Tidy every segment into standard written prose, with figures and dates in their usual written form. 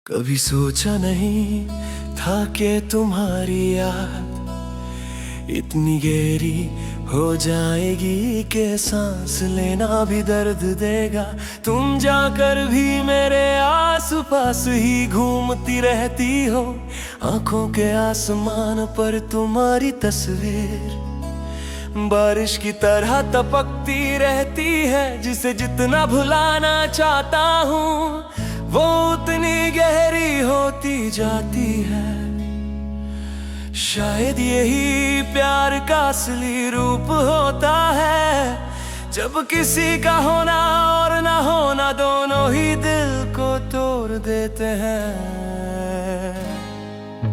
कभी सोचा नहीं था कि तुम्हारी याद इतनी गहरी हो जाएगी कि सांस लेना भी दर्द देगा। तुम जाकर भी मेरे आस पास ही घूमती रहती हो, आंखों के आसमान पर तुम्हारी तस्वीर बारिश की तरह टपकती रहती है। जिसे जितना भुलाना चाहता हूँ वो उतनी गहरी होती जाती है। शायद यही प्यार का असली रूप होता है, जब किसी का होना और ना होना दोनों ही दिल को तोड़ देते हैं।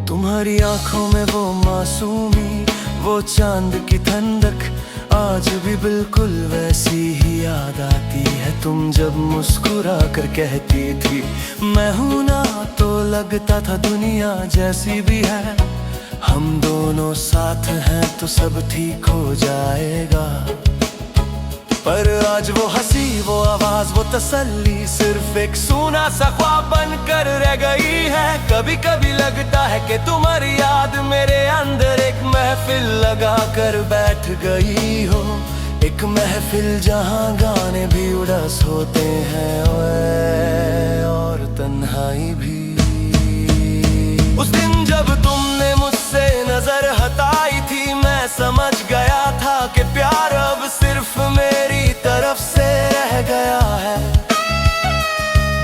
तुम्हारी आंखों में वो मासूमी, वो चांद की ठंडक आज भी बिल्कुल वैसी ही याद आती है। तुम जब मुस्कुरा कर कहती थी मैं हूं ना, तो लगता था दुनिया जैसी भी है, हम दोनों साथ हैं तो सब ठीक हो जाएगा। पर आज वो हंसी, वो आवाज, वो तसल्ली सिर्फ एक सूना सा ख्वाब बन कर रह गई है। कभी कभी लगता है कि तुम्हारी याद मेरे अंदर एक महफिल लगा कर बैठ गई हो, एक महफिल जहां गाने भी उदास होते हैं और तन्हाई भी। उस दिन जब तुमने मुझसे नजर हटाई थी, मैं समझ गया था कि प्यार अब सिर्फ मेरी तरफ से रह गया है।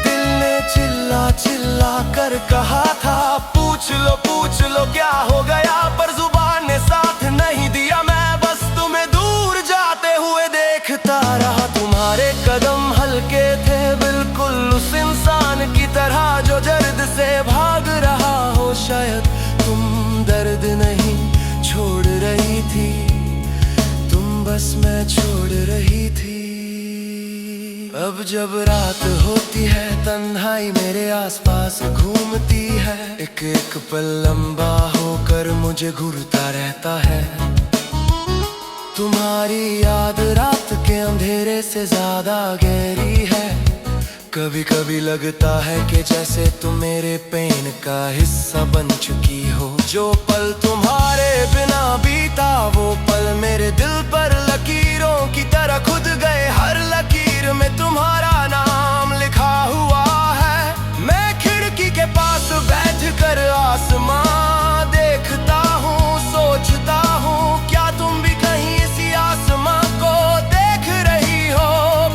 दिल ने चिल्ला चिल्ला कर कहा था पूछ लो क्या हो गया, पर जुबान ने साथ नहीं दिया। मैं बस तुम्हें दूर जाते हुए देखता रहा। तुम्हारे कदम हल्के थे बिल्कुल उस इंसान की तरह जो दर्द से भाग रहा हो। शायद तुम दर्द नहीं छोड़ रही थी, तुम बस मैं छोड़ रही थी। अब जब रात होती है तन्हाई मेरे आसपास घूमती है, एक एक पल लंबा होकर मुझे घूरता रहता है। तुम्हारी याद रात के अंधेरे से ज्यादा गहरी है। कभी कभी लगता है कि जैसे तुम मेरे पेन का हिस्सा बन चुकी हो। जो पल तुम्हारे बिना बीता वो पल मेरे दिल पर लकीरों की तरह खुद गए। हर लकीर में तुम्हारा नाम लिखा हुआ है। मैं खिड़की के पास बैठ कर आसमां देखता हूँ, सोचता हूँ क्या तुम भी कहीं इसी आसमां को देख रही हो।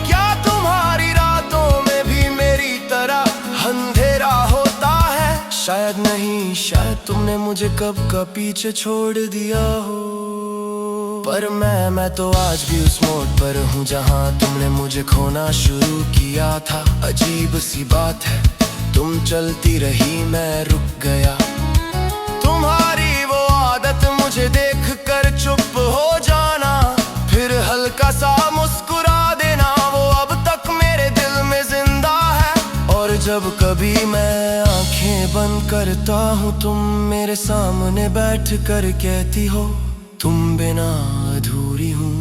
क्या तुम्हारी रातों में भी मेरी तरह अंधेरा होता है? शायद नहीं, शायद तुमने मुझे कब का पीछे छोड़ दिया हो। पर मैं तो आज भी उस मोड़ पर हूँ जहाँ तुमने मुझे खोना शुरू किया था। अजीब सी बात है, तुम चलती रही मैं रुक गया। तुम्हारी वो आदत मुझे देख कर चुप हो जाना, फिर हल्का सा मुस्कुरा देना, वो अब तक मेरे दिल में जिंदा है। और जब कभी मैं आंखें बंद करता हूँ तुम मेरे सामने बैठ कर कहती हो तुम बिना अधूरी हूँ।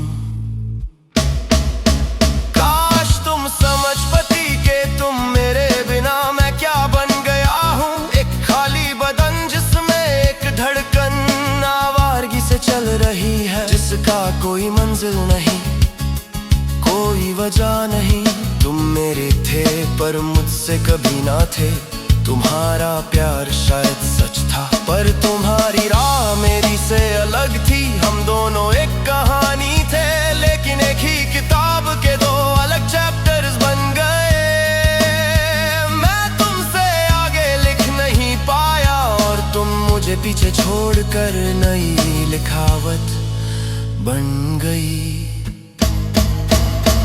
काश तुम समझ पाती के तुम मेरे बिना मैं क्या बन गया हूँ। एक खाली बदन जिसमें एक धड़कन आवारगी से चल रही है, जिसका कोई मंजिल नहीं, कोई वजह नहीं। तुम मेरे थे पर मुझसे कभी ना थे। तुम्हारा प्यार शायद सच था पर तुम्हारी राह मेरी से अलग थी। हम दोनों एक कहानी थे लेकिन एक ही किताब के दो अलग चैप्टर्स बन गए। मैं तुमसे आगे लिख नहीं पाया और तुम मुझे पीछे छोड़कर नई लिखावट बन गई।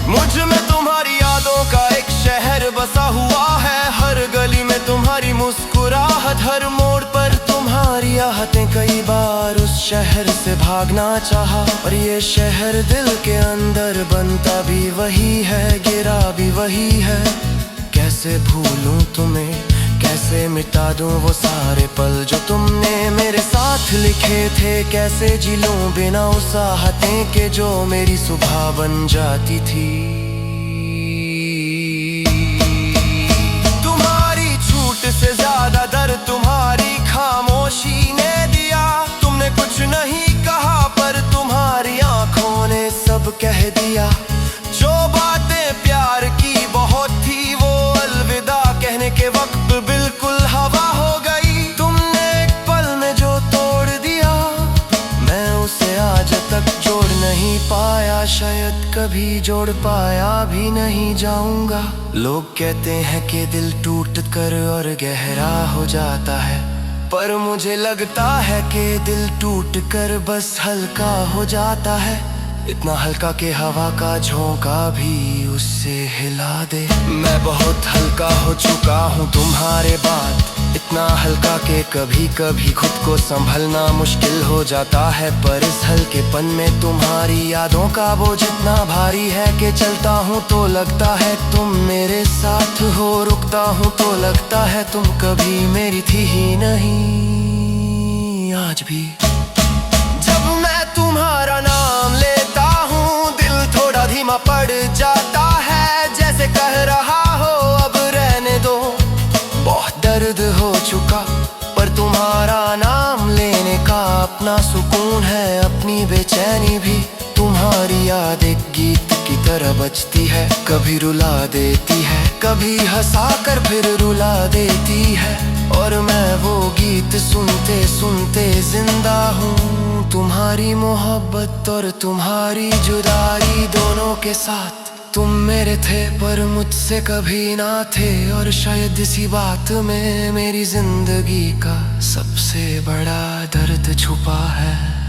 मुझ में तुम्हारी यादों का एक शहर बसा हुआ है। हर गली में तुम्हारी मुस्कुराहट, हर मोड़ पर तुम्हारी आहटें। कई बार उस शहर से भागना चाहा, और ये शहर दिल के अंदर बनता भी वही है, गिरा भी वही है। कैसे भूलूं तुम्हें, कैसे मिटा दूं वो सारे पल जो तुमने मेरे साथ लिखे थे। कैसे जी लूं बिना उस आहटें के जो मेरी सुबह बन जाती थी। तुम्हारी छूट से ज्यादा कभी जोड़ पाया भी नहीं जाऊंगा। लोग कहते हैं कि दिल टूट कर और गहरा हो जाता है, पर मुझे लगता है कि दिल टूट कर बस हल्का हो जाता है। इतना हल्का कि हवा का झोंका भी उससे हिला दे। मैं बहुत हल्का हो चुका हूँ तुम्हारे बाद, इतना हल्का कि कभी कभी खुद को संभलना मुश्किल हो जाता है। पर इस हल्केपन में तुम्हारी यादों का बोझ इतना भारी है कि चलता हूँ तो लगता है तुम मेरे साथ हो, रुकता हूँ तो लगता है तुम कभी मेरी थी ही नहीं। आज भी जब मैं तुम्हारा नाम लेता हूँ, दिल थोड़ा धीमा पड़ जाता है, जैसे कह रहा हो अब रहने दो। बहुत दर्द हो चुका, पर तुम्हारा नाम लेने का अपना सुकून है, अपनी बेचैनी भी। तुम्हारी याद एक गीत की तरह बजती है, कभी रुला देती है, कभी हंसा कर फिर रुला देती है। और मैं वो गीत सुनते सुनते जिंदा हूँ, तुम्हारी मोहब्बत और तुम्हारी जुदाई दोनों के साथ। तुम मेरे थे पर मुझसे कभी ना थे, और शायद इसी बात में मेरी जिंदगी का सबसे बड़ा दर्द छुपा है।